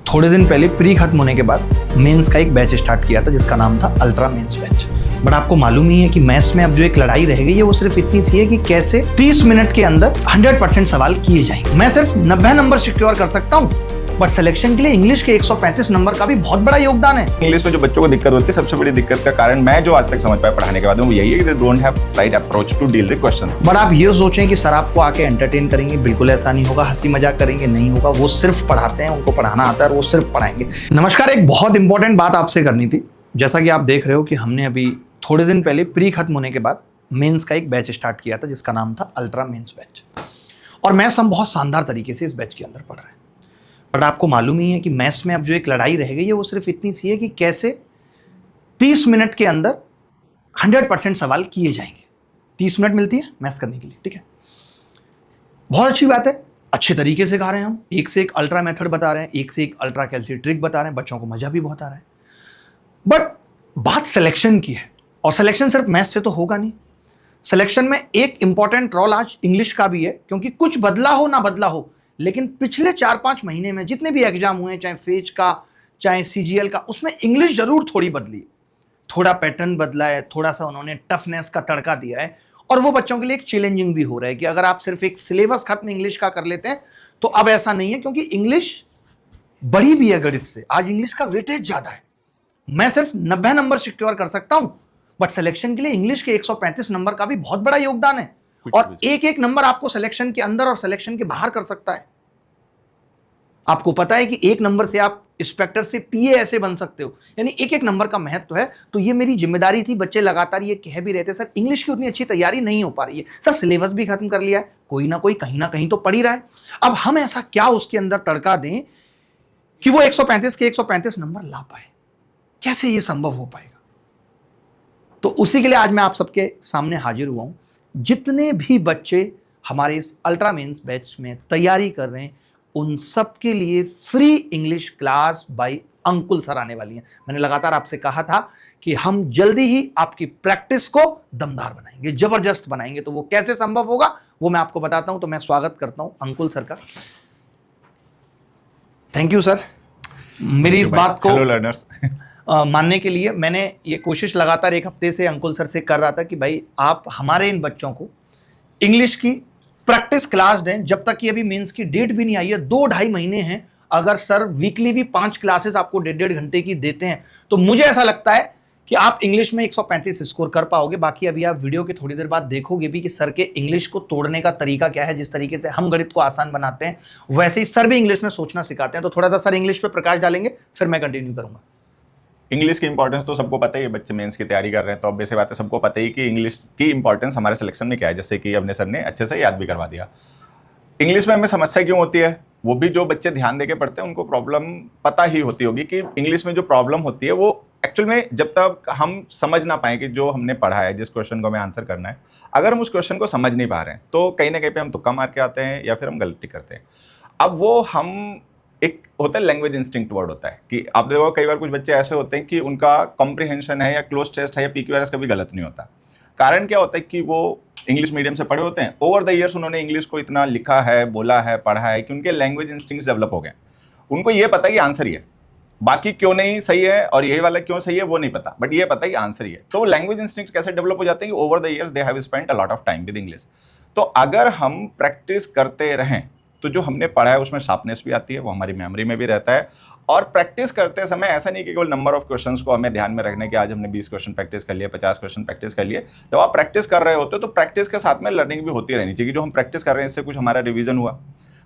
थोड़े दिन पहले प्री खत्म होने के बाद मेंस का एक बैच स्टार्ट किया था जिसका नाम था अल्ट्रा मेंस बैच। बट आपको मालूम ही है कि मैथ्स में अब जो एक लड़ाई रह गई है वो सिर्फ इतनी सी है कि कैसे 30 मिनट के अंदर 100% सवाल किए जाएंगे। मैं सिर्फ 90 नंबर सिक्योर कर सकता हूँ, बट सिलेक्शन के लिए इंग्लिश के 135 नंबर का भी बहुत बड़ा योगदान है। इंग्लिश में जो बच्चों को दिक्कत होती है, सबसे बड़ी दिक्कत का कारण मैं जो आज तक समझ पाया पढ़ाने के बाद वो यही है कि they don't have right approach to deal the question. But आप ये सोचें कि सर आपको आके एंटरटेन करेंगे, बिल्कुल ऐसा नहीं होगा। हंसी मजाक करेंगे, नहीं होगा। वो सिर्फ पढ़ाते हैं, उनको पढ़ाना आता है और वो सिर्फ पढ़ाएंगे। नमस्कार, एक बहुत इंपॉर्टेंट बात आपसे करनी थी। जैसा कि आप देख रहे हो कि हमने अभी थोड़े दिन पहले प्री खत्म होने के बाद मेंस का एक बैच स्टार्ट किया था जिसका नाम था अल्ट्रा मेंस बैच। और मैथ्स हम बहुत शानदार तरीके से इस बैच के अंदर पढ़ रहे हैं। बट आपको मालूम ही है कि मैथ्स में अब जो एक लड़ाई रह गई है वो सिर्फ इतनी सी है कि कैसे 30 मिनट के अंदर 100% सवाल किए जाएंगे। 30 मिनट मिलती है मैथ्स करने के लिए, ठीक है। बहुत अच्छी बात है, अच्छे तरीके से गा रहे हैं हम। एक से एक अल्ट्रा मेथड बता रहे हैं, एक से एक अल्ट्रा कैलसी ट्रिक बता रहे हैं। बच्चों को मजा भी बहुत आ रहा है। बट बात सिलेक्शन की है, और सिलेक्शन सिर्फ मैथ्स से तो होगा नहीं। सिलेक्शन में एक इंपॉर्टेंट रोल आज इंग्लिश का भी है, क्योंकि कुछ बदला हो ना बदला हो, लेकिन पिछले 4-5 महीने में जितने भी एग्जाम हुए, चाहे फेज का चाहे सीजीएल का, उसमें इंग्लिश जरूर थोड़ी बदली, थोड़ा पैटर्न बदला है, थोड़ा सा उन्होंने टफनेस का तड़का दिया है। और वो बच्चों के लिए एक चैलेंजिंग भी हो रहा है कि अगर आप सिर्फ एक सिलेबस खत्म इंग्लिश का कर लेते हैं तो अब ऐसा नहीं है, क्योंकि इंग्लिश बड़ी भी है गणित से। आज इंग्लिश का वेटेज ज्यादा है। मैं सिर्फ 90 नंबर सिक्योर कर सकता हूं, बट सिलेक्शन के लिए इंग्लिश के 135 नंबर का भी बहुत बड़ा योगदान है। और एक एक नंबर आपको सिलेक्शन के अंदर और सिलेक्शन के बाहर कर सकता है। आपको पता है कि एक नंबर से आप इंस्पेक्टर से पीए ऐसे बन सकते हो, यानी एक एक नंबर का महत्व है। तो ये मेरी जिम्मेदारी थी। बच्चे लगातार ये कह भी रहते, सर इंग्लिश की उतनी अच्छी तैयारी नहीं हो पा रही है, सर सिलेबस भी खत्म कर लिया है, कोई ना कोई कहीं ना कहीं तो पढ़ ही रहा है। अब हम ऐसा क्या उसके अंदर तड़का दें कि वो 135 के 135 नंबर ला पाए। कैसे ये संभव हो पाएगा? तो उसी के लिए आज मैं आप सबके सामने हाजिर हुआ हूं। जितने भी बच्चे हमारे इस अल्ट्रा मेंस बैच में तैयारी कर रहे हैं, उन सब के लिए free English class by Ankul sir आने वाली हैं। मैंने लगातार आपसे कहा था कि हम जल्दी ही आपकी प्रैक्टिस को दमदार बनाएंगे, जबरदस्त बनाएंगे। तो वो कैसे संभव होगा वो मैं आपको बताता हूं। तो मैं स्वागत करता हूं अंकुल सर का। थैंक यू सर, मेरी इस बात को लर्नर्स मानने के लिए। मैंने ये कोशिश लगातार एक हफ्ते से अंकुल सर से कर रहा था कि भाई आप हमारे इन बच्चों को इंग्लिश की प्रैक्टिस क्लास दें। जब तक कि अभी मेंस की डेट भी नहीं आई है, 2-2.5 महीने हैं। अगर सर वीकली भी 5 क्लासेस आपको 1.5 घंटे की देते हैं तो मुझे ऐसा लगता है कि आप इंग्लिश में 135 स्कोर कर पाओगे। बाकी अभी आप वीडियो के थोड़ी देर बाद देखोगे भी कि सर के इंग्लिश को तोड़ने का तरीका क्या है। जिस तरीके से हम गणित को आसान बनाते हैं, वैसे ही सर भी इंग्लिश में सोचना सिखाते हैं। तो थोड़ा सा सर इंग्लिश पे प्रकाश डालेंगे, फिर मैं कंटिन्यू करूंगा। इंग्लिश की इंपॉर्टेंस तो सबको पता ही है। बच्चे मेंस की तैयारी कर रहे हैं तो अब ऐसी बात है, सबको पता ही कि इंग्लिश की इंपॉर्टेंस हमारे सिलेक्शन में क्या है, जैसे कि अपने सर ने अच्छे से याद भी करवा दिया। इंग्लिश में हमें समस्या क्यों होती है, वो भी जो बच्चे ध्यान देके पढ़ते हैं उनको प्रॉब्लम पता ही होती होगी कि इंग्लिश में जो प्रॉब्लम होती है वो एक्चुअल में जब तक हम समझ ना पाए कि जो हमने पढ़ा है, जिस क्वेश्चन को हमें आंसर करना है, अगर हम उस क्वेश्चन को समझ नहीं पा रहे हैं तो कहीं ना कहीं पे हम तुक्का मार के आते हैं या फिर हम गलती करते हैं। अब वो हम एक होता है लैंग्वेज इंस्टिंक्ट वर्ड होता है कि आप देखो कई बार कुछ बच्चे ऐसे होते हैं कि उनका कॉम्प्रिहेंशन है या क्लोज टेस्ट है या पीक्यूआरएस कभी गलत नहीं होता। कारण क्या होता है कि वो इंग्लिश मीडियम से पढ़े होते हैं, ओवर द ईयर्स उन्होंने इंग्लिश को इतना लिखा है, बोला है, पढ़ा है कि उनके लैंग्वेज इंस्टिंक्ट्स डेवलप हो गए। उनको ये पता है कि आंसर ही है, बाकी क्यों नहीं सही है और यही वाला क्यों सही है वो नहीं पता, बट ये पता है कि आंसर ही है। तो लैंग्वेज इंस्टिंक्ट्स कैसे डेवलप हो जाते हैं कि over the years they have spent a lot of time with English. तो अगर हम प्रैक्टिस करते रहें तो जो हमने पढ़ा है उसमें शार्पनेस भी आती है, वो हमारी मेमोरी में भी रहता है। और प्रैक्टिस करते समय ऐसा नहीं कि केवल नंबर ऑफ क्वेश्चंस को हमें ध्यान में रखने के आज हमने 20 क्वेश्चन प्रैक्टिस कर लिए, 50 क्वेश्चन प्रैक्टिस कर लिए। जब आप प्रैक्टिस कर रहे होते हो तो प्रैक्टिस के साथ में लर्निंग भी होती रहनी चाहिए। जो हम प्रैक्टिस कर रहे हैं इससे कुछ हमारा रिवीजन हुआ,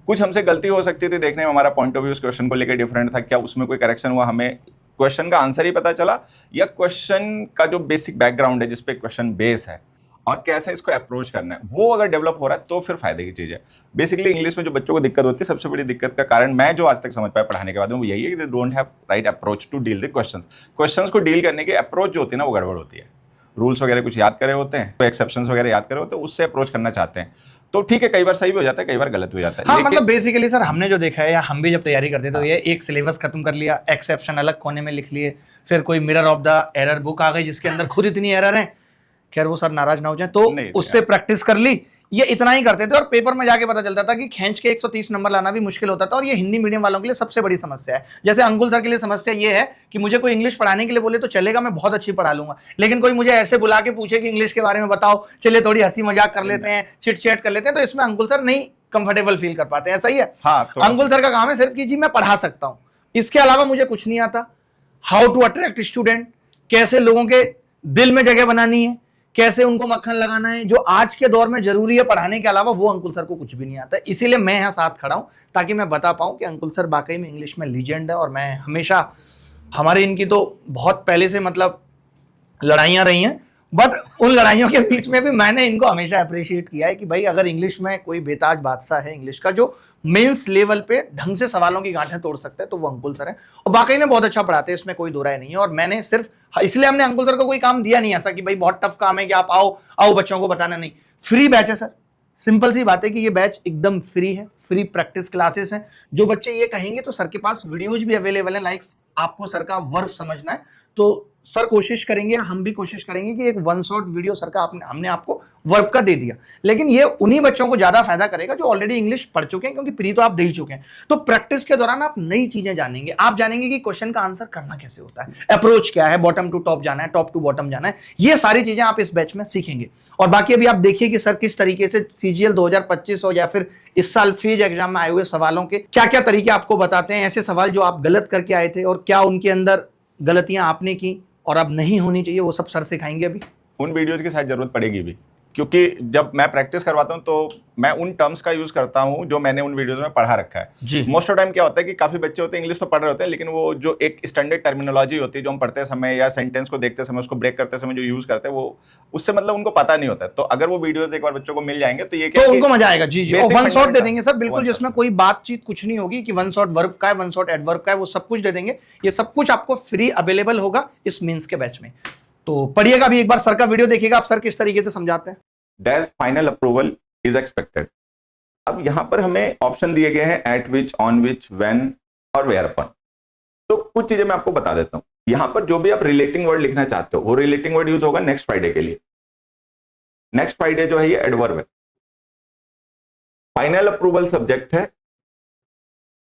कुछ हमसे गलती हो सकती थी, देखने में हमारा पॉइंट ऑफ व्यू उस क्वेश्चन को लेकर डिफरेंट था, क्या उसमें कोई करेक्शन हुआ, हमें क्वेश्चन का आंसर ही पता चला, या क्वेश्चन का जो बेसिक बैकग्राउंड है जिसपे क्वेश्चन बेस है और कैसे इसको अप्रोच करना है वो अगर डेवलप हो रहा है तो फिर फायदे की चीज़ है। बेसिकली इंग्लिश में जो बच्चों को दिक्कत होती है, सबसे बड़ी दिक्कत का कारण मैं जो आज तक समझ पाया पढ़ाने के बाद वो यही है कि they don't have right approach to deal the questions को डील करने की अप्रोच जो होती है ना वो गड़बड़ होती है। रूल्स वगैरह कुछ याद करे होते हैं, तो एक्सेप्शंस वगैरह याद करे होते हैं, उससे अप्रोच करना चाहते हैं तो ठीक है, कई बार सही भी हो जाता है, कई बार गलत भी हो जाता है। हाँ, मतलब बेसिकली सर हमने जो देखा है या हम भी जब तैयारी करते हैं तो ये एक सिलेबस खत्म कर लिया, एक्सेप्शन अलग कोने में लिख लिए, फिर कोई mirror of the error book आ गई जिसके अंदर खुद इतनी एरर है, खैर वो सर नाराज ना हो जाए, तो उससे प्रैक्टिस कर ली, ये इतना ही करते थे और पेपर में जाके पता चलता था कि खींच के 130 नंबर लाना भी मुश्किल होता था। और ये हिंदी मीडियम वालों के लिए सबसे बड़ी समस्या है। जैसे अंकुल सर के लिए समस्या ये है कि मुझे कोई इंग्लिश पढ़ाने के लिए बोले तो चलेगा, मैं बहुत अच्छी पढ़ा लूंगा, लेकिन कोई मुझे ऐसे बुला के पूछे कि इंग्लिश के बारे में बताओ, चलिए थोड़ी हंसी मजाक कर लेते हैं, चिट चैट कर लेते हैं, तो इसमें अंकुल सर नहीं कंफर्टेबल फील कर पाते हैं। सही है। हाँ, अंकुल सर का काम है सिर्फ कि जी मैं पढ़ा सकता हूं, इसके अलावा मुझे कुछ नहीं आता। हाउ टू अट्रैक्ट स्टूडेंट, कैसे लोगों के दिल में जगह बनानी है, कैसे उनको मक्खन लगाना है, जो आज के दौर में जरूरी है पढ़ाने के अलावा, वो अंकुल सर को कुछ भी नहीं आता। इसीलिए मैं यहां साथ खड़ा हूं ताकि मैं बता पाऊं कि अंकुल सर वाकई में इंग्लिश में लीजेंड है। और मैं हमेशा, हमारे इनकी तो बहुत पहले से मतलब लड़ाइयां रही हैं, बट उन लड़ाइयों के बीच में भी मैंने इनको हमेशा अप्रिशिएट किया है कि भाई अगर इंग्लिश में कोई बेताज बादशाह है इंग्लिश का, जो मेंस लेवल पे ढंग से सवालों की गांठें तोड़ सकता है, तो वो अंकुल सर है। और वाकई में बहुत अच्छा पढ़ाते हैं, इसमें कोई दो राय नहीं है। और मैंने सिर्फ इसलिए हमने अंकुल सर को कोई काम दिया नहीं ऐसा कि भाई बहुत टफ काम है कि आप आओ आओ बच्चों को बताना, नहीं, फ्री बैच है सर। सिंपल सी बात है कि ये बैच एकदम फ्री है, फ्री प्रैक्टिस क्लासेस हैं। जो बच्चे ये कहेंगे तो सर के पास वीडियोज भी अवेलेबल है, लाइक आपको सर का वर्ब समझना है तो सर कोशिश करेंगे, हम भी कोशिश करेंगे कि एक वन शॉट वीडियो सर का हमने आपको वर्ब का दे दिया, लेकिन ये उन्हीं बच्चों को ज्यादा फायदा करेगा जो ऑलरेडी इंग्लिश पढ़ चुके हैं, क्योंकि प्री तो आप दे ही चुके हैं। तो प्रैक्टिस के दौरान आप नई चीजें जानेंगे, आप जानेंगे कि क्वेश्चन का आंसर करना कैसे होता है, अप्रोच क्या है, बॉटम टू टॉप जाना है, टॉप टू बॉटम जाना है, ये सारी चीजें आप इस बैच में सीखेंगे। और बाकी अभी आप देखिए कि सर किस तरीके से CGL 2025 हो या फिर इस साल फीज एग्जाम में आए हुए सवालों के क्या क्या तरीके आपको बताते हैं, ऐसे सवाल जो आप गलत करके आए थे और क्या उनके अंदर गलतियां आपने की और अब नहीं होनी चाहिए, वो सब सर सिखाएंगे अभी। उन वीडियोज की शायद जरूरत पड़ेगी भी, क्योंकि जब मैं प्रैक्टिस करवाता हूं तो मैं उन टर्म्स का यूज करता हूं जो मैंने उन वीडियोज में पढ़ा रखा है। मोस्ट ऑफ टाइम क्या होता है कि काफी बच्चे होते हैं इंग्लिश तो पढ़ रहे होते हैं, लेकिन वो जो एक स्टैंडर्ड टर्मिनोलॉजी होती है जो हम पढ़ते समय या सेंटेंस को देखते समय उसको ब्रेक करते समय जो यूज करते हैं, वो उससे मतलब उनको पता नहीं होता है। तो अगर वो वीडियोज एक बार बच्चों को मिल जाएंगे तो ये तो उनको मजा आएगा। जी जी, वन शॉट दे देंगे सर, बिल्कुल, one जिसमें कोई बातचीत कुछ नहीं होगी कि वन शॉट वर्ब का है, वन शॉट एडवर्ब का है, वो सब कुछ दे देंगे। ये सब कुछ आपको फ्री अवेलेबल होगा इस मीन्स के बैच में। तो पढ़िएगा भी एक बार, सर का वीडियो देखिएगा आप, सर किस तरीके से समझाते हैं। Dash final approval is expected. अब यहां पर हमें ऑप्शन दिए गए हैं eight which, on which, when और वेयर अपॉन। तो कुछ चीजें मैं आपको बता देता हूं। यहां पर जो भी आप रिलेटिंग वर्ड लिखना चाहते हो वो रिलेटिंग वर्ड यूज होगा नेक्स्ट फ्राइडे के लिए। नेक्स्ट फ्राइडे जो है ये एडवर्ब है। फाइनल अप्रूवल सब्जेक्ट है,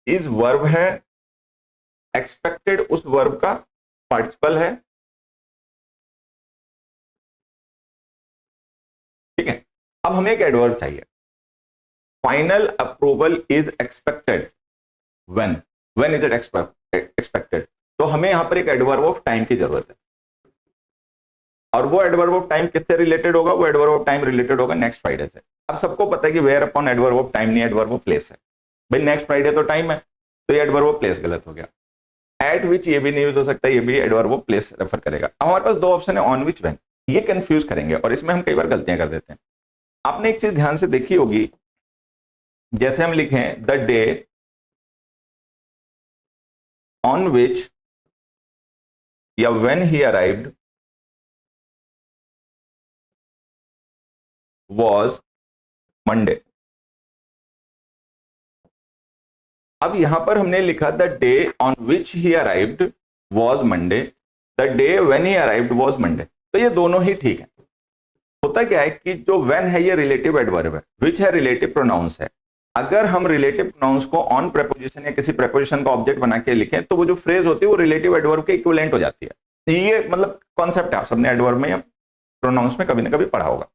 इज वर्ब है, एक्सपेक्टेड उस वर्ब का पार्टिसिपल है। ठीक है, अब हमें एक एडवर्ब चाहिए। Final approval is expected when, when is it expected. तो हमें यहां पर एक एडवर्ब ऑफ टाइम की जरूरत है, और वो एडवर्ब ऑफ टाइम किससे रिलेटेड होगा? वो एडवर्ब ऑफ टाइम रिलेटेड होगा नेक्स्ट फ्राइडे से। अब सबको पता है कि where upon adverb of time नहीं, एडवर्ब ऑफ प्लेस है। भाई नेक्स्ट फ्राइडे तो टाइम है, तो ये एडवर्ब ऑफ प्लेस गलत हो गया। एट विच ये भी नहीं यूज हो सकता, ये भी एडवर्ब ऑफ प्लेस रेफर करेगा। हमारे पास दो ऑप्शन है, ऑन विच, व्हेन। ये कंफ्यूज करेंगे और इसमें हम कई बार गलतियां कर देते हैं। आपने एक चीज ध्यान से देखी होगी, जैसे हम लिखें द डे ऑन विच या when he arrived was Monday। अब यहां पर हमने लिखा the day on which he arrived was Monday, the day when he arrived was Monday। तो ये दोनों ही ठीक है। होता क्या है कि जो when है ये रिलेटिव एडवर्ब है, which है रिलेटिव प्रोनाउंस है। अगर हम रिलेटिव प्रोनाउंस को ऑन प्रेपोजिशन या किसी प्रेपोजिशन का ऑब्जेक्ट बना के लिखें तो वो जो फ्रेज होती है वो रिलेटिव एडवर्ब के इक्विवेलेंट हो जाती है। ये मतलब कॉन्सेप्ट है, आप सबने एडवर्ब में या प्रोनाउंस में कभी ना कभी पढ़ा होगा।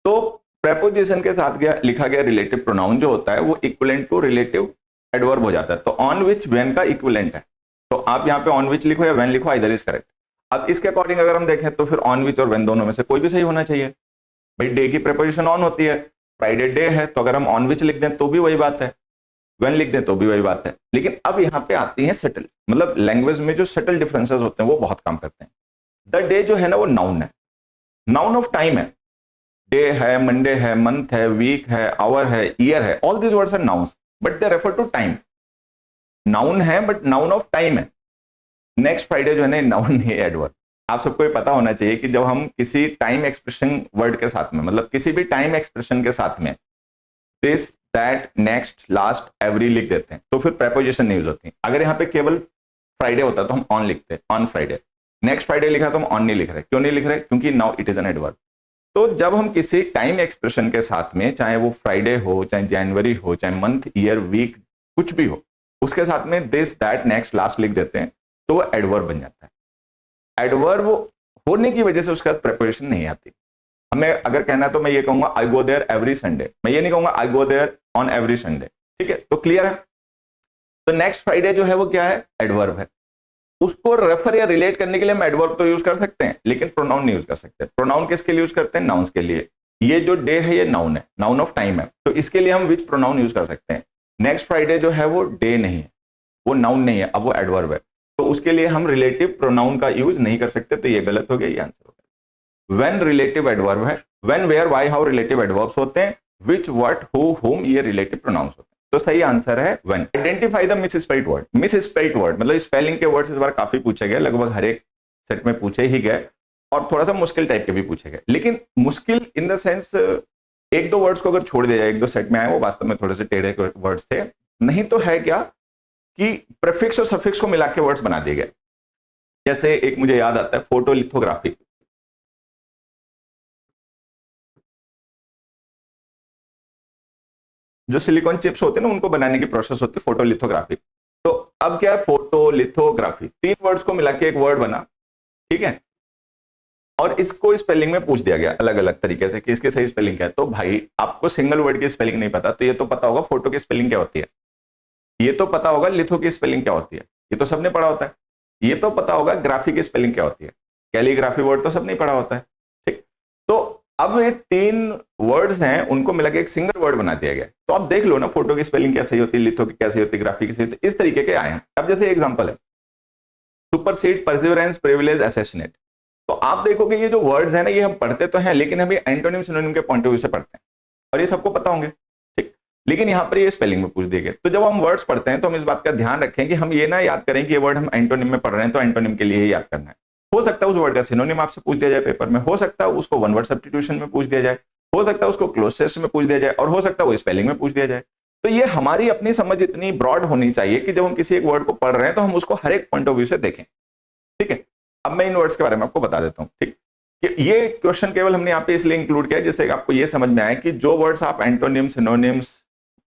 तो प्रेपोजिशन के साथ लिखा गया रिलेटिव प्रोनाउन जो होता है वो इक्विवेलेंट टू रिलेटिव एडवर्ब हो जाता है। तो ऑन विच व्हेन का इक्विवेलेंट है, तो आप यहाँ पे ऑन विच लिखो या व्हेन लिखो, आइदर इज करेक्ट। अब इसके अकॉर्डिंग अगर हम देखें तो फिर ऑन विच और व्हेन दोनों में से कोई भी सही होना चाहिए। भाई डे की प्रेपोजिशन ऑन होती है, फ्राइडे डे है, तो अगर हम ऑन विच लिख दें तो भी वही बात है, व्हेन लिख दें तो भी वही बात है। लेकिन अब यहाँ पे आती है सटल, मतलब लैंग्वेज में जो सटल डिफरेंसेस होते हैं वो बहुत काम करते हैं। द डे जो है ना वो नाउन है, नाउन ऑफ टाइम है। डे है, मंडे है, मंथ है, वीक है, आवर है, ईयर है, all these words are nouns but they refer to time. Noun है बट नाउन ऑफ टाइम है। नेक्स्ट फ्राइडे जो है ना नाउन नहीं है, एडवर्ब। आप सबको ये पता होना चाहिए कि जब हम किसी टाइम एक्सप्रेशन वर्ड के साथ में, मतलब किसी भी टाइम एक्सप्रेशन के साथ में this, that, next, last, every लिख देते हैं तो फिर प्रेपोजिशन नहीं यूज होती। अगर यहाँ पे केवल फ्राइडे होता तो हम ऑन लिखते हैं, ऑन फ्राइडे। नेक्स्ट फ्राइडे लिखा तो हम ऑन नहीं लिख रहे। क्यों नहीं लिख रहे? क्योंकि now it is an adverb. तो जब हम किसी टाइम एक्सप्रेशन के साथ में, चाहे वो फ्राइडे हो, चाहे जनवरी हो, चाहे मंथ, ईयर, वीक, कुछ भी हो, उसके साथ में दिस, दैट, नेक्स्ट, लास्ट लिख देते हैं, तो वो एडवर्ब बन जाता है। एडवर्ब होने की वजह से उसके बाद प्रिपरेशन नहीं आती। हमें अगर कहना है तो मैं ये कहूंगा I go there every Sunday, मैं ये नहीं कहूंगा I go there on every Sunday. ठीक है, तो क्लियर है। तो नेक्स्ट फ्राइडे जो है वो क्या है? एडवर्ब है। उसको रेफर या रिलेट करने के लिए हम एडवर्ब तो यूज कर सकते हैं, लेकिन प्रोनाउन नहीं यूज कर सकते। प्रोनाउन किसके लिए यूज करते हैं? नाउन्स के लिए। ये जो डे है ये नाउन है, नाउन ऑफ टाइम है, तो इसके लिए हम विच प्रोनाउन यूज कर सकते हैं। नेक्स्ट फ्राइडे जो है वो डे नहीं है, वो नाउन नहीं है, अब वो एडवर्ब है, तो उसके लिए हम रिलेटिव प्रोनाउन का यूज नहीं कर सकते, तो ये गलत हो गया, ये आंसर हो गया। व्हेन रिलेटिव एडवर्ब है, when, where, why, how relative adverbs होते हैं, विच, व्हाट, हु, हुम ये रिलेटिव प्रोनाउंस होते हैं। तो सही आंसर है when. Identify the misspelled word. Misspelled word मतलब स्पेलिंग के वर्ड्स इस बार काफी पूछे गए, लगभग हर एक सेट में पूछे ही गए, और थोड़ा सा मुश्किल टाइप के भी पूछे गए। लेकिन मुश्किल इन द सेंस एक दो वर्ड्स को अगर छोड़ दिया जाए, एक दो सेट में आए वो वास्तव में थोड़े से टेढ़े वर्ड्स थे, नहीं तो है क्या कि प्रीफिक्स और सफिक्स को मिला के वर्ड्स बना दिए गए। जैसे एक मुझे याद आता है फोटोलिथोग्राफी, जो सिलिकॉन चिप्स होते हैं ना उनको बनाने की प्रोसेस होती है फोटोलिथोग्राफी। तो अब क्या है? फोटोलिथोग्राफी, तीन वर्ड्स को मिला के एक वर्ड बना, ठीक है, और इसको स्पेलिंग में पूछ दिया गया अलग अलग तरीके से कि इसकी सही स्पेलिंग क्या है। तो भाई आपको सिंगल वर्ड की स्पेलिंग नहीं पता, तो ये तो पता होगा फोटो की स्पेलिंग क्या होती है, ये तो पता होगा लिथो की स्पेलिंग क्या होती है, ये तो सबने पढ़ा होता है, ये तो पता होगा ग्राफी की स्पेलिंग क्या होती है, कैलीग्राफी वर्ड तो सबने पढ़ा होता है। ठीक, तो अब ये तीन वर्ड्स हैं, उनको मिला के एक सिंगल वर्ड बना दिया गया। तो आप देख लो ना, फोटो की स्पेलिंग क्या सही होती है, लिथो की क्या सही होती है, ग्राफी की सही होती है, इस तरीके के आए हैं। अब जैसे एग्जांपल है सुपरसीड, परसिवरेंस, प्रिविलेज, असैसिनेट। तो आप देखोगे ये जो वर्ड्स हैं ना, ये हम पढ़ते तो हैं, लेकिन हम ये एंटोनिम सिनोनिम के पॉइंट ऑफ व्यू से पढ़ते हैं, और ये सबको पता होंगे, ठीक, लेकिन यहाँ पर ये स्पेलिंग में पूछ दिए गए। तो जब हम वर्ड्स पढ़ते हैं तो हम इस बात का ध्यान रखें कि हम ये ना याद करें कि ये वर्ड हम एंटोनिम में पढ़ रहे हैं तो एंटोनिम के लिए ही याद करना है। हो सकता है उस वर्ड का सिनोनिम आपसे पूछ दिया जाए पेपर में, हो सकता है उसको वन वर्ड सब्स्टिट्यूशन में पूछ दिया जाए, हो सकता है उसको क्लोज में पूछ दिया जाए, और हो सकता है वो स्पेलिंग में पूछ दिया जाए। तो ये हमारी अपनी समझ इतनी ब्रॉड होनी चाहिए कि जब हम किसी एक वर्ड को पढ़ रहे हैं तो हम उसको हर एक पॉइंट ऑफ व्यू से देखें। ठीक है, अब मैं इन वर्ड्स के बारे में आपको बता देता हूँ। ठीक, कि ये क्वेश्चन केवल हमने यहाँ पे इसलिए इंक्लूड किया जिससे आपको ये समझ में आए कि जो वर्ड्स आप एंटोनिम सिनोनिम्स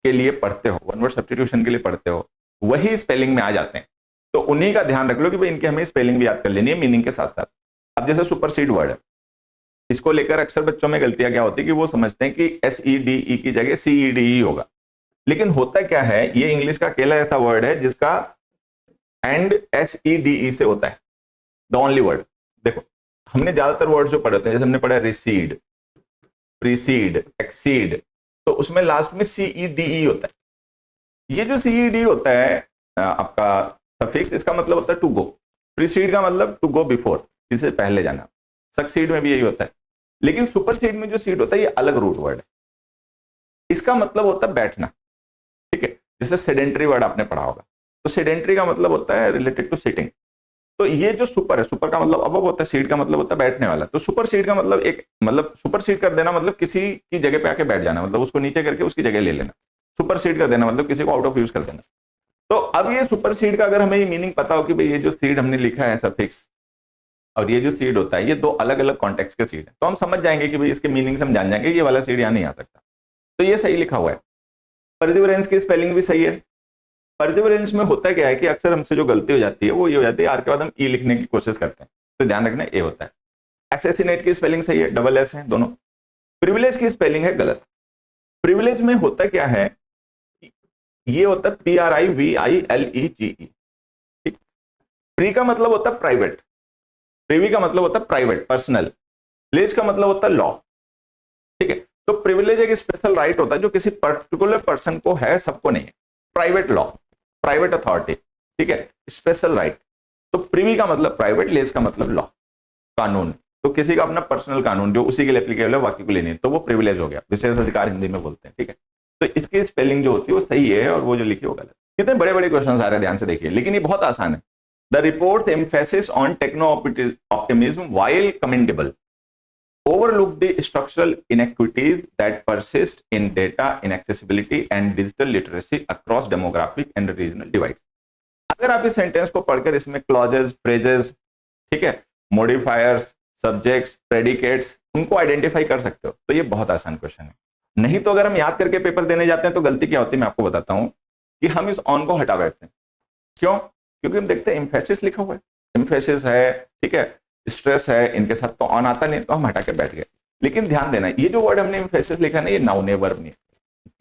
के लिए पढ़ते हो, वन वर्ड सब्स्टिट्यूशन के लिए पढ़ते हो, वही स्पेलिंग में आ जाते हैं। तो उन्हीं का ध्यान रख लो कि भाई इनकी हमें स्पेलिंग भी याद कर लेनी है मीनिंग के साथ साथ। अब जैसे सुपरसीड वर्ड है, इसको लेकर अक्सर बच्चों में गलतियां क्या होती है कि वो समझते हैं कि SEDE की जगह CEDE होगा, लेकिन होता क्या है, ये इंग्लिश का अकेला ऐसा वर्ड है जिसका एंड SEDE से होता है, द ओनली वर्ड। देखो हमने ज्यादातर वर्ड जो पढ़े होते हैं, जैसे हमने पढ़ा रिसीड, प्रीसीड, एक्सीड, तो उसमें लास्ट में CEDE होता है। ये जो CED होता है आपका सफिक्स, इसका मतलब होता है टू गो। प्रीसीड का मतलब टू गो बिफोर, इससे पहले जाना। सक्सीड में भी यही होता है, लेकिन सुपरसीड में जो सीड होता है ये अलग रूट वर्ड है, इसका मतलब होता है बैठना। ठीक है, जैसे सेडेंटरी वर्ड आपने पढ़ा होगा, तो सेडेंटरी का मतलब होता है रिलेटेड टू सिटिंग। तो ये जो सुपर है, सुपर का मतलब अब होता है, सीड का मतलब होता है बैठने वाला। तो सुपर सीड का मतलब एक मतलब सुपर सीड कर देना मतलब किसी की जगह पे आके बैठ जाना, मतलब उसको नीचे करके उसकी जगह ले लेना। सुपर सीड कर देना मतलब किसी को आउट ऑफ यूज कर देना। तो अब ये सुपर सीड का अगर हमें ये मीनिंग पता हो कि भाई ये जो सीड हमने लिखा है सफिक्स और ये जो सीड होता है ये दो अलग अलग कॉन्टेक्स्ट के सीड है, तो हम समझ जाएंगे कि भाई इसके मीनिंग से हम जान जाएंगे ये वाला सीड यहाँ नहीं आ सकता। तो ये सही लिखा हुआ है। परसिवरेंस की स्पेलिंग भी सही है। परसिवरेंस में होता क्या है कि अक्सर हमसे जो गलती हो जाती है वो ये हो जाती है आर के बाद हम ई लिखने की कोशिश करते हैं, तो ध्यान रखना ए होता है। असैसिनेट की स्पेलिंग सही है, डबल एस है दोनों। प्रिविलेज की स्पेलिंग है गलत। प्रिविलेज में होता क्या है, ये होता है PRIVILEGE। प्री का मतलब होता है प्राइवेट, प्रिवी का मतलब होता है प्राइवेट पर्सनल, लेज का मतलब होता है लॉ। ठीक है, तो प्रिविलेज एक स्पेशल राइट होता है जो किसी पर्टिकुलर पर्सन को है, सबको नहीं है। प्राइवेट लॉ, प्राइवेट अथॉरिटी, ठीक है, स्पेशल राइट। तो प्रिवी का मतलब प्राइवेट, लेज का मतलब लॉ, कानून। तो किसी का अपना पर्सनल कानून जो उसी के लिए एप्लीकेबल है, बाकी के लिए नहीं, तो वो प्रिविलेज हो गया, विशेष अधिकार हिंदी में बोलते हैं। ठीक है, तो इसकी स्पेलिंग जो होती है वो सही है और वो जो लिखी है वो गलत। कितने बड़े बड़े क्वेश्चन आ रहे हैं, ध्यान से देखिए, लेकिन ये बहुत आसान है। The report emphasis on techno optimism while commendable overlook the structural inequities that persist in data inaccessibility and digital literacy across demographic and regional divides। अगर आप इस सेंटेंस को पढ़कर इसमें क्लॉजेस, फ्रेजेस, ठीक है, मॉडिफायर्स, सब्जेक्ट्स, प्रेडिकेट्स, उनको identify कर सकते हो, तो ये बहुत आसान क्वेश्चन है। नहीं तो अगर हम याद करके पेपर देने जाते हैं तो गलती क्या होती है मैं आपको बताता हूं, कि हम इस ऑन को हटा बैठते हैं। क्यों? क्योंकि हम देखते हैं एम्फेसिस लिखा हुआ है, एम्फेसिस है, ठीक है, स्ट्रेस है, इनके साथ तो ऑन आता नहीं, तो हम हटा के बैठ गए। लेकिन ध्यान देना, ये जो वर्ड हमने एम्फेसिस लिखा ना, ये नाउन है, वर्ब नहीं है।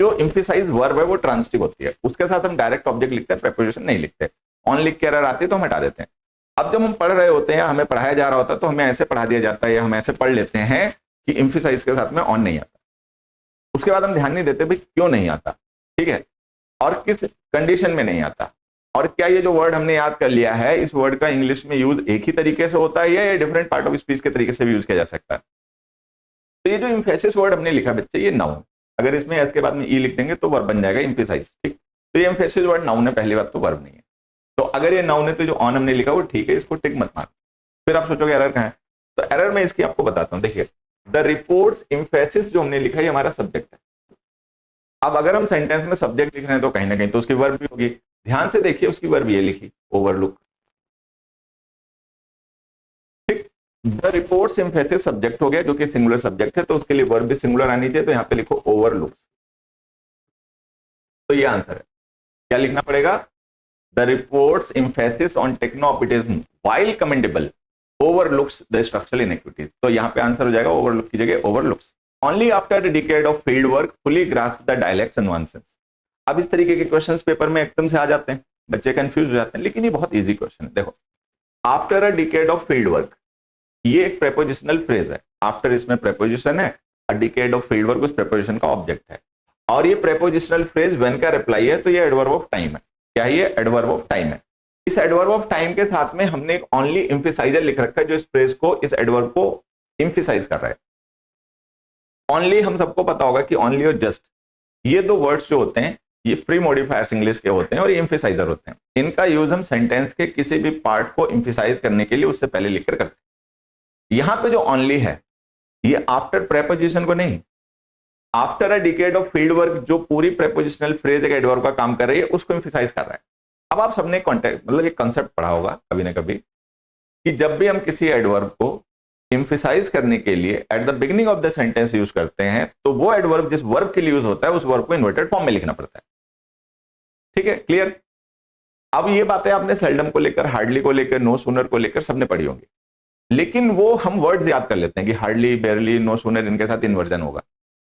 जो एम्फेसाइज वर्ब है वो ट्रांसिटिव होती है, उसके साथ हम डायरेक्ट ऑब्जेक्ट लिखते हैं, प्रीपोजिशन नहीं लिखते। ऑन लिख के एरर आती है तो हम हटा देते हैं। अब जब हम पढ़ रहे होते हैं, हमें पढ़ाया जा रहा होता है, तो हमें ऐसे पढ़ा दिया जाता है या हम ऐसे पढ़ लेते हैं कि एम्फेसाइज के साथ में ऑन नहीं आता। उसके बाद हम ध्यान नहीं देते भाई क्यों नहीं आता, ठीक है, और किस कंडीशन में नहीं आता, और क्या ये जो वर्ड हमने याद कर लिया है, इस वर्ड का इंग्लिश में यूज एक ही तरीके से होता है या ये डिफरेंट पार्ट ऑफ स्पीच के तरीके से भी यूज किया जा सकता है। तो ये जो एम्फेसिस वर्ड हमने लिखा बच्चे, ये नाउन, अगर इसमें एस के बाद में ई लिख देंगे तो वर्ब बन जाएगा एम्फेसाइज, ठीक। तो ये एम्फेसिस वर्ड नाउन है, पहली बात तो वर्ब नहीं है। तो अगर ये नाउन है तो जो ऑन हमने लिखा वो ठीक है, इसको टिक मत मार। फिर आप सोचोगे एरर कहाँ है, तो एरर मैं इसकी आपको बताता हूँ। देखिए, द रिपोर्ट्स एम्फेसिस जो हमने लिखा है, ये हमारा सब्जेक्ट है। अब अगर हम सेंटेंस में सब्जेक्ट लिख रहे हैं तो कहीं ना कहीं तो उसकी वर्ब भी होगी। ध्यान से देखिए, उसकी वर्ब ये लिखी, ओवरलुक, ठीक। द रिपोर्ट्स एम्फेसिस सब्जेक्ट हो गया, जो कि सिंगुलर सब्जेक्ट है, तो उसके लिए वर्ब भी सिंगुलर आनी चाहिए, तो यहाँ पे लिखो ओवरलुक्स। तो ये आंसर है। क्या लिखना पड़ेगा? The reports emphasis on techno optimism while commendable overlooks the structural inequities. तो यहाँ पे आंसर हो जाएगा ओवरलुक की जगह overlooks. Only after a decade of field work fully grasp the dialects and nuances। अब इस तरीके के क्वेश्चंस पेपर में एकदम से आ जाते हैं, बच्चे कंफ्यूज हो जाते हैं, लेकिन ये बहुत इजी क्वेश्चन है। देखो, after a decade of field work, ये एक प्रेपोजिशनल फ्रेज है। आफ्टर इसमें प्रेपोजिशन है, अ डिकेड ऑफ फील्ड वर्क उस प्रेपोजिशन का ऑब्जेक्ट है, और ये प्रेपोजिशनल फ्रेज व्हेन का रिप्लाई है, तो ये एडवर्ब ऑफ टाइम है। क्या है ये? एडवर्ब ऑफ टाइम है। इस एडवर्ब ऑफ टाइम के साथ में हमने एक ओनली एम्फेसाइजर लिख रखा है, जो इस फ्रेज को, इस एडवर्ब को एम्फेसाइज कर रहा है। ओनली, हम सबको पता होगा कि ओनली और जस्ट, ये दो वर्ड्स जो होते हैं, ये फ्री मॉडिफायर्स इंग्लिश के होते हैं और ये एम्फेसाइजर होते हैं। इनका यूज हम सेंटेंस के किसी भी पार्ट को एम्फेसाइज करने के लिए उससे पहले लिखकर करते हैं। यहां पे जो ओनली है, ये आफ्टर प्रेपोजिशन को नहीं, after a decade of field work, जो पूरी प्रेपोजिशनल फ्रेज एक एडवर्ब का काम कर रही है, उसको एम्फेसाइज कर रहा है। अब आप सबने कॉन्टेक्ट, मतलब एक कंसेप्ट पढ़ा होगा कभी ना कभी, कि जब भी हम किसी एडवर्ब को एम्फेसाइज करने के लिए at the beginning of the sentence use करते हैं, तो वो एडवर्ब जिस वर्ब के लिए यूज होता है, उस वर्ब को इन्वर्टेड फॉर्म में लिखना पड़ता है। ठीक है, क्लियर? अब ये बातें आपने सेल्डम को लेकर, हार्डली को लेकर, नो सूनर को लेकर सबने पढ़ी होंगी, लेकिन वो हम वर्ड्स याद कर लेते हैं कि हार्डली, बेयरली, नो सूनर, इनके साथ इन्वर्जन होगा।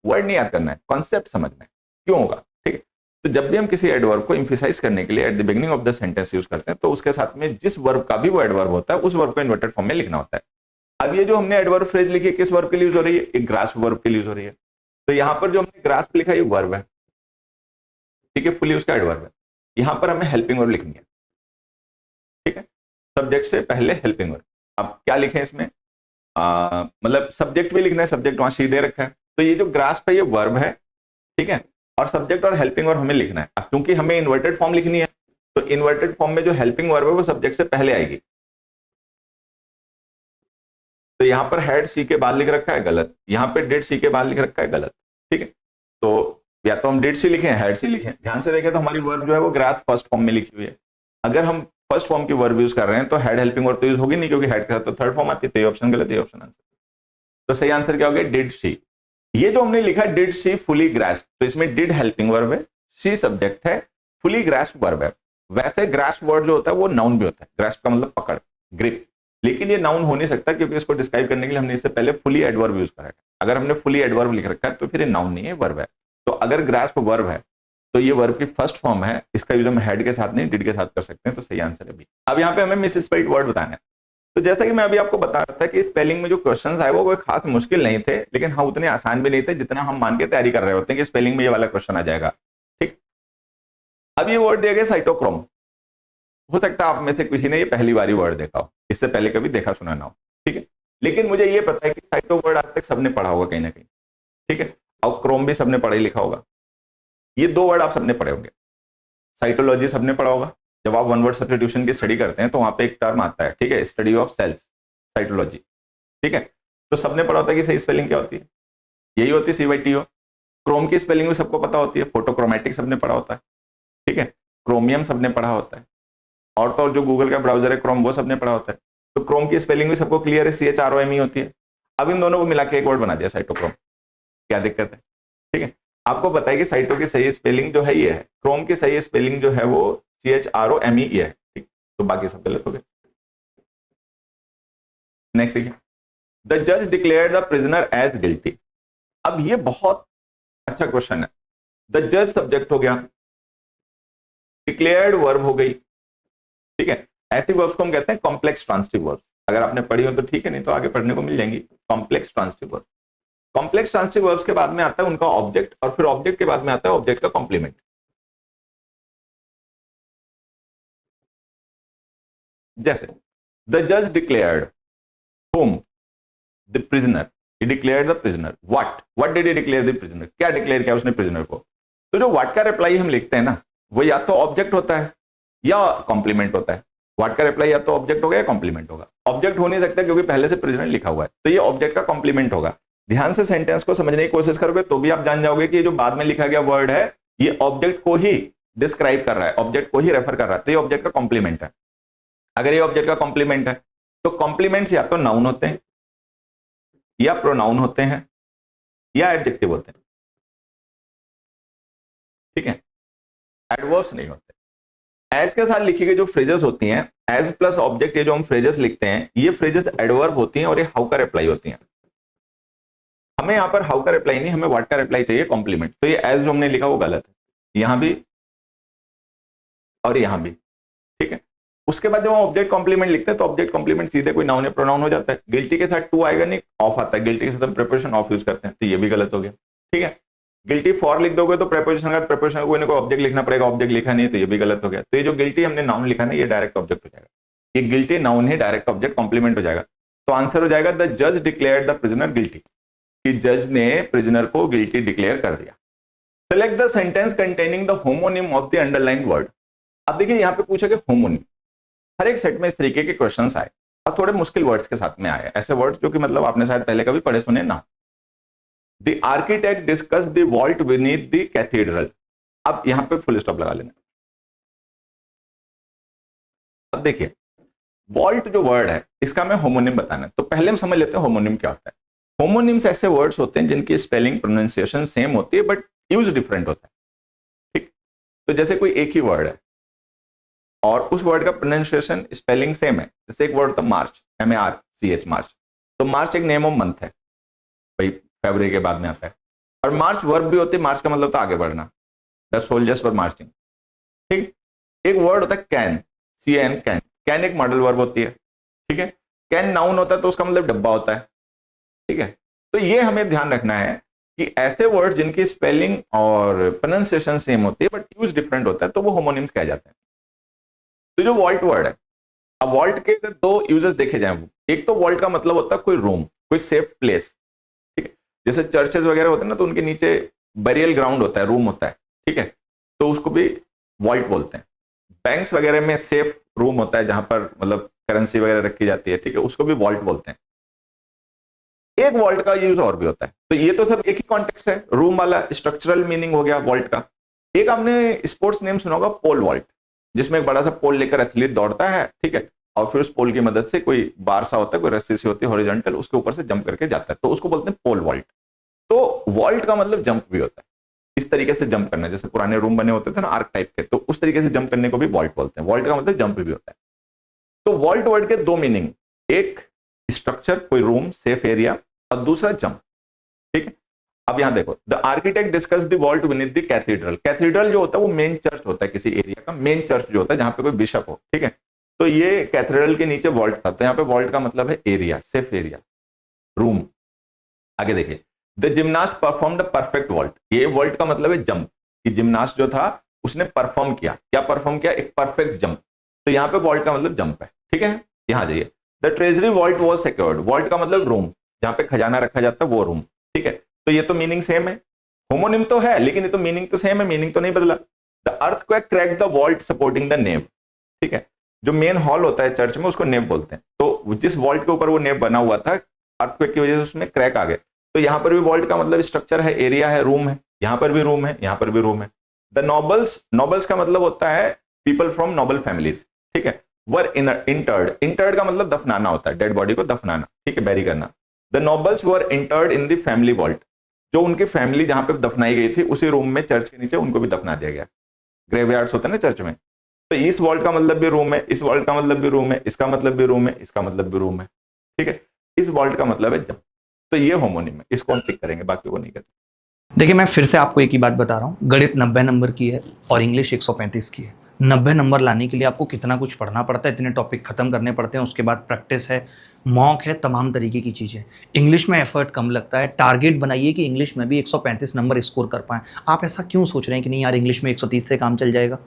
वर्ड नहीं याद करना है, कॉन्सेप्ट समझना है क्यों होगा, ठीक है। तो जब भी हम किसी एडवर्ब को एम्फेसाइज करने के लिए at the beginning of the sentence use करते हैं, तो उसके साथ में जिस वर्ब का भी वो एडवर्ब होता है, उस वर्ब को इन्वर्टेड फॉर्म में लिखना होता है। अब ये जो हमने एडवर्ब फ्रेज लिखी है, किस वर्ब के लिए यूज हो रही है? एक ग्रास्प वर्ब के लिए यूज हो रही है। तो यहां पर जो हमने ग्रास्प लिखा है, ये वर्ब है, ठीक है, फुली उसका एडवर्ब है। यहां पर हमें हेल्पिंग वर्ब लिखनी है, ठीक है, सब्जेक्ट से पहले हेल्पिंग वर्ब। अब क्या लिखें इसमें? मतलब सब्जेक्ट भी लिखना है, सब्जेक्ट वहां सी दे रखा है, तो ये जो ग्रास्प है ये वर्ब है, ठीक है, और सब्जेक्ट और हेल्पिंग वर्ब हमें लिखना है। अब क्योंकि हमें इन्वर्टेड फॉर्म लिखनी है, तो इन्वर्टेड फॉर्म में जो हेल्पिंग वर्ब है वो सब्जेक्ट से पहले आएगी। तो यहां पर हेड सी के बाद लिख रखा है, गलत। यहां पे डिड सी के बाद लिख रखा है, गलत, ठीक है। तो या तो हम डिड सी लिखें, हेड सी लिखें। ध्यान से देखें तो हमारी वर्ब जो है वो ग्रास्प फर्स्ट फॉर्म में लिखी हुई है। अगर हम फर्स्ट फॉर्म की वर्ब यूज कर रहे हैं तो हेड हेल्पिंग वर्ब तो यूज होगी नहीं, क्योंकि हेड का तो थर्ड फॉर्म आती है। तो ये ऑप्शन गलत, ये ऑप्शन आंसर। तो सही आंसर क्या हो गया? डिड सी। ये जो हमने लिखा डिड सी फुली ग्रास्प, तो इसमें डिड हेल्पिंग वर्ब है, सी सब्जेक्ट है, फुली ग्रास्प वर्ब है। वैसे ग्रास्प वर्ड जो होता है वो नाउन भी होता है, ग्रास्प का मतलब पकड़, ग्रिप, लेकिन ये नाउन हो नहीं सकता, क्योंकि इसको डिस्क्राइब करने के लिए हमने इससे पहले फुली एडवर्ब यूज करा है। अगर हमने फुली एडवर्ब लिख रखा है तो फिर ये नाउन नहीं है, वर्ब है। तो अगर ग्रास्प वर्ब है तो ये वर्ब की फर्स्ट फॉर्म है, इसका यूज हम हेड के साथ नहीं, डिड के साथ कर सकते हैं। तो सही आंसर है बी। अब यहाँ पे हमें मिसस्पेल्ड वर्ड बताना है। तो जैसा कि मैं अभी आपको बता रहा था कि स्पेलिंग में जो क्वेश्चंस आए वो कोई खास मुश्किल नहीं थे, लेकिन हाँ उतने आसान भी नहीं थे जितना हम मान के तैयारी कर रहे होते हैं कि स्पेलिंग में ये वाला क्वेश्चन आ जाएगा, ठीक। अब ये वर्ड दिया गया साइटोक्रोम। हो सकता है आप में से किसी ने ये पहली बार वर्ड देखा हो, इससे पहले कभी देखा सुना ना हो, ठीक है, लेकिन मुझे ये पता है कि साइटो वर्ड आज तक सबने पढ़ा होगा कहीं ना कहीं, ठीक है, और क्रोम भी सबने पढ़ा ही लिखा होगा। ये दो वर्ड आप सबने पढ़े होंगे। साइटोलॉजी सबने पढ़ा होगा, जब आप वन वर्ड सब्स्टिट्यूशन की स्टडी करते हैं तो वहां पे एक टर्म आता है, ठीक है, स्टडी ऑफ सेल्स, साइटोलॉजी, ठीक है। तो सबने पढ़ा होता है कि सही स्पेलिंग क्या होती है, यही होती है CYTO। क्रोम की स्पेलिंग भी सबको पता होती है, फोटोक्रोमैटिक सबने पढ़ा होता है, ठीक है, क्रोमियम सबने पढ़ा होता है, और तो और जो गूगल का ब्राउजर है क्रोम वो सबने पढ़ा होता है। तो क्रोम की स्पेलिंग भी सबको क्लियर है, CHROME होती है। अब इन दोनों को मिला के एक वर्ड बना दिया साइटोक्रोम, क्या दिक्कत है? ठीक है, आपको पता है कि साइटो की सही स्पेलिंग जो है ये है, क्रोम की सही स्पेलिंग जो है वो CHROME है, ठीक, तो बाकी सब गलत हो गए। नेक्स्ट देखिए, द जज declared the prisoner as guilty. अब ये बहुत अच्छा क्वेश्चन है। द जज सब्जेक्ट हो गया, डिक्लेयर्ड वर्ब हो गई, ठीक है। ऐसी वर्ब्स को हम कहते हैं कॉम्प्लेक्स ट्रांसिटिव वर्ब्स। अगर आपने पढ़ी हो तो ठीक है, नहीं तो आगे पढ़ने को मिल जाएंगी। Complex transitive verbs, complex transitive verbs के बाद में आता है उनका ऑब्जेक्ट, और फिर ऑब्जेक्ट के बाद में आता है ऑब्जेक्ट का कॉम्प्लीमेंट। जैसे द जज declared whom, the prisoner, he declared the prisoner what did he declare the prisoner, क्या डिक्लेयर किया उसने prisoner को। तो जो what का रिप्लाई हम लिखते हैं ना, वो या तो ऑब्जेक्ट होता है या कॉम्प्लीमेंट होता है। what का रिप्लाई या तो ऑब्जेक्ट होगा या कॉम्प्लीमेंट होगा। ऑब्जेक्ट हो नहीं सकता क्योंकि पहले से प्रिजनर लिखा हुआ है, तो ये ऑब्जेक्ट का कॉम्प्लीमेंट होगा। ध्यान से सेंटेंस को समझने की कोशिश करोगे तो भी आप जान जाओगे कि ये जो बाद में लिखा गया वर्ड है ये ऑब्जेक्ट को ही डिस्क्राइब कर रहा है, ऑब्जेक्ट को ही रेफर कर रहा है, तो ये ऑब्जेक्ट का कॉम्प्लीमेंट है। अगर ये ऑब्जेक्ट का कॉम्प्लीमेंट है तो कॉम्प्लीमेंट्स या तो नाउन होते हैं या प्रोनाउन होते हैं या एडजेक्टिव होते हैं, ठीक है, एडवर्ब्स नहीं होते। एज के साथ लिखी गई जो फ्रेजेस होती हैं, एज प्लस ऑब्जेक्ट, ये जो हम फ्रेजेस लिखते हैं ये फ्रेजेस एडवर्ब होती हैं और ये हाउ का रिप्लाई होती हैं। हमें यहां पर हाउ का रिप्लाई नहीं, हमें व्हाट का रिप्लाई चाहिए, कॉम्प्लीमेंट। तो ये एज जो हमने लिखा वो गलत है, यहां भी और यहां भी, ठीक है। उसके बाद जब हम ऑब्जेक्ट कॉम्प्लीमेंट लिखते हैं तो ऑब्जेक्ट कॉम्प्लीमेंट सीधे कोई नाउन या प्रोनाउन हो जाता है। गिल्टी के साथ टू आएगा नहीं, ऑफ आता है। गिल्टी के साथ हम प्रीपोजिशन ऑफ यूज करते हैं, तो ये भी गलत हो गया, ठीक है। गिल्टी फॉर लिख दोगे तो प्रीपोजिशन का प्रीपोजिशन कोई ना कोई ऑब्जेक्ट लिखना पड़ेगा, ऑब्जेक्ट लिखा नहीं तो ये भी गलत हो गया। तो ये जो गिल्टी हमने नाउन लिखा ना ये डायरेक्ट ऑब्जेक्ट हो जाएगा, ये गिल्टी नाउन ही डायरेक्ट ऑब्जेक्ट कॉम्प्लीमेंट हो जाएगा। तो आंसर हो जाएगा द जज डिक्लेयर्ड द प्रिजनर गिल्टी, कि जज ने प्रिजनर को गिल्टी डिक्लेयर कर दिया। Select the sentence containing the homonym of the underline word. अब देखिए यहाँ पे पूछा कि होमोनिम, हर एक सेट में इस तरीके के क्वेश्चंस आए और थोड़े मुश्किल वर्ड्स के साथ में आए, ऐसे वर्ड्स जो कि मतलब आपने शायद पहले कभी पढ़े सुने ना। The architect discuss the vault beneath the cathedral. अब यहां पे फुल स्टॉप लगा लेना। अब देखिए वॉल्ट जो वर्ड है इसका मैं होमोनिम बताना है, तो पहले हम समझ लेते हैं होमोनिम क्या होता है। होमोनिम्स ऐसे वर्ड्स होते हैं जिनकी स्पेलिंग प्रोनाउंसिएशन सेम होती है बट यूज डिफरेंट होता है, ठीक। तो जैसे कोई एक ही वर्ड है और उस वर्ड का प्रोनाउंसिएशन स्पेलिंग सेम है, जैसे एक वर्ड था मार्च, MARCH, मार्च, तो मार्च एक नेम ऑफ मंथ है भाई, फरवरी के बाद में आता है। और मार्च वर्ब भी होती है, मार्च का मतलब था आगे बढ़ना, द सोल्जर्स वर मार्चिंग, ठीक। एक वर्ड होता है कैन, CAN, कैन, कैन एक मॉडल वर्ब होती है, ठीक है। कैन नाउन होता है तो उसका मतलब डब्बा होता है, ठीक है। तो ये हमें ध्यान रखना है कि ऐसे वर्ड जिनकी स्पेलिंग और प्रोनाउंसिएशन सेम होती है बट यूज डिफरेंट होता है तो वो होमोनिम्स कहे जाते हैं। तो जो वॉल्ट वर्ड है, अब वॉल्ट के अगर दो यूजेस देखे जाएं, एक तो वॉल्ट का मतलब होता है कोई रूम, कोई सेफ प्लेस, ठीक है। जैसे चर्चेज वगैरह होते हैं ना तो उनके नीचे बैरियल ग्राउंड होता है, रूम होता है, ठीक है, तो उसको भी वॉल्ट बोलते हैं। बैंक्स वगैरह में सेफ रूम होता है जहां पर मतलब करेंसी वगैरह रखी जाती है, ठीक है, उसको भी वॉल्ट बोलते हैं। एक वॉल्ट का यूज और भी होता है, तो ये तो सब एक ही कॉन्टेक्स्ट है, रूम वाला स्ट्रक्चरल मीनिंग हो गया वॉल्ट का। एक आपने स्पोर्ट्स नेम सुना होगा पोल वॉल्ट, जिसमें एक बड़ा सा पोल लेकर एथलीट दौड़ता है, ठीक है, और फिर उस पोल की मदद से कोई बार सा होता है, कोई रस्सी सी होती है हॉरिजॉन्टल, उसके ऊपर से जंप करके जाता है, तो उसको बोलते हैं पोल वॉल्ट। तो वॉल्ट का मतलब जंप भी होता है, इस तरीके से जंप करना, जैसे पुराने रूम बने होते थे ना आर्क टाइप के, तो उस तरीके से जंप करने को भी वॉल्ट बोलते हैं। वॉल्ट का मतलब जंप भी होता है। तो वॉल्ट वर्ड के दो मीनिंग, एक स्ट्रक्चर कोई रूम सेफ एरिया, और दूसरा जंप, ठीक है। अब यहां देखो, the architect discuss the vault beneath the cathedral. Cathedral जो होता है वो मेन चर्च होता है, किसी एरिया का मेन चर्च जो होता है जहां पे कोई बिशप हो, ठीक है। तो ये कैथेड्रल के नीचे वॉल्ट था, तो यहाँ पे वॉल्ट का मतलब है एरिया, सेफ एरिया, रूम। आगे देखिए, the gymnast perform the perfect vault. ये वॉल्ट का मतलब है जंप, कि जिम्नास्ट जो था उसने परफॉर्म किया, क्या परफॉर्म किया, एक परफेक्ट जंप। तो यहाँ पे वॉल्ट का मतलब जंप है, ठीक है। यहाँ जाइए, the treasury vault was secured. Vault का मतलब रूम, जहां पे खजाना रखा जाता है वो रूम, ठीक है। तो ये तो मीनिंग सेम है, होमोनिम तो है लेकिन ये तो मीनिंग तो सेम है, मीनिंग तो नहीं बदला। The earthquake cracked the vault supporting the nave, ठीक है। जो मेन हॉल होता है चर्च में उसको नेव बोलते हैं, तो जिस वॉल्ट के ऊपर वो नेव बना हुआ था अर्थक्वेक की वजह से उसमें क्रैक आ गए। तो यहाँ पर भी वॉल्ट का मतलब स्ट्रक्चर है, एरिया है, रूम है, यहाँ पर भी रूम है, यहाँ पर भी रूम है। द नॉबल्स, नॉबल्स का मतलब होता है पीपल फ्रॉम नॉबल फैमिलीज, ठीक है। वर इंटर्ड, इंटर्ड का मतलब दफनाना होता है, डेड बॉडी को दफनाना, ठीक है, बैरी करना। The nobles were interred in the family vault, जो उनकी फैमिली जहां पे दफनाई गई थी उसी रूम में चर्च के नीचे उनको भी दफना दिया गया। ग्रेवयार्ड्स होते हैं ना चर्च में, तो इस वॉल्ट का मतलब भी रूम है, इस वॉल्ट का मतलब भी रूम है, इसका मतलब भी रूम है, इसका मतलब भी रूम है, ठीक है। इस वॉल्ट का मतलब है जब, तो ये होमोनिम है, इसको हम टिक करेंगे, बाकी वो नहीं करते। देखिए मैं फिर से आपको एक ही बात बता रहा हूँ, गणित 90 नंबर की है और इंग्लिश 135 की है। 90 नंबर लाने के लिए आपको कितना कुछ पढ़ना पड़ता है, इतने टॉपिक खत्म करने पड़ते हैं, उसके बाद प्रैक्टिस है, मॉक है, तमाम तरीके की चीज़ें। इंग्लिश में एफर्ट कम लगता है। टारगेट बनाइए कि इंग्लिश में भी 135 नंबर स्कोर कर पाएं। आप ऐसा क्यों सोच रहे हैं कि नहीं यार इंग्लिश में 130 से काम चल जाएगा?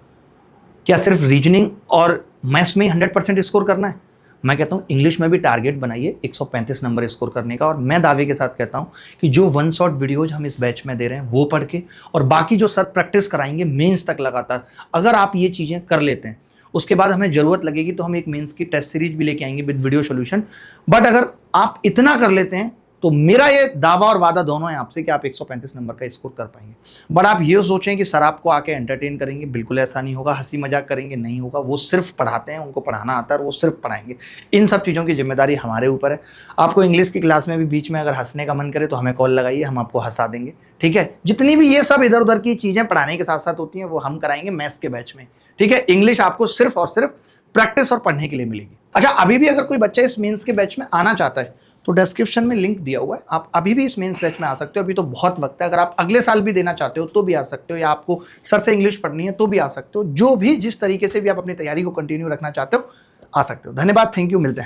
क्या सिर्फ रीजनिंग और मैथ्स में 100% स्कोर करना है? मैं कहता हूँ इंग्लिश में भी टारगेट बनाइए 135 नंबर स्कोर करने का। और मैं दावे के साथ कहता हूँ कि जो वन शॉट वीडियोज हम इस बैच में दे रहे हैं वो पढ़ के, और बाकी जो सर प्रैक्टिस कराएंगे मेंस तक लगातार, अगर आप ये चीज़ें कर लेते हैं, उसके बाद हमें ज़रूरत लगेगी तो हम एक मेंस की टेस्ट सीरीज भी लेके आएंगे विद वीडियो सोल्यूशन। बट अगर आप इतना कर लेते हैं तो मेरा ये दावा और वादा दोनों है आपसे कि आप 135 नंबर का स्कोर कर पाएंगे। बट आप ये सोचें कि सर आपको आके एंटरटेन करेंगे, बिल्कुल ऐसा नहीं होगा। हंसी मजाक करेंगे, नहीं होगा। वो सिर्फ पढ़ाते हैं, उनको पढ़ाना आता है और वो सिर्फ पढ़ाएंगे। इन सब चीज़ों की जिम्मेदारी हमारे ऊपर है। आपको इंग्लिश की क्लास में भी बीच में अगर हंसने का मन करे तो हमें कॉल लगाइए, हम आपको हंसा देंगे, ठीक है। जितनी भी ये सब इधर उधर की चीज़ें पढ़ाने के साथ साथ होती हैं वो हम कराएंगे मैथ्स के बैच में, ठीक है। इंग्लिश आपको सिर्फ और सिर्फ प्रैक्टिस और पढ़ने के लिए मिलेगी। अच्छा, अभी भी अगर कोई बच्चा इस मेंस के बैच में आना चाहता है तो डिस्क्रिप्शन में लिंक दिया हुआ है, आप अभी भी इस मेंस बैच में आ सकते हो। अभी तो बहुत वक्त है। अगर आप अगले साल भी देना चाहते हो तो भी आ सकते हो, या आपको सर से इंग्लिश पढ़नी है तो भी आ सकते हो। जो भी जिस तरीके से भी आप अपनी तैयारी को कंटिन्यू रखना चाहते हो आ सकते हो। धन्यवाद, थैंक यू, मिलते हैं।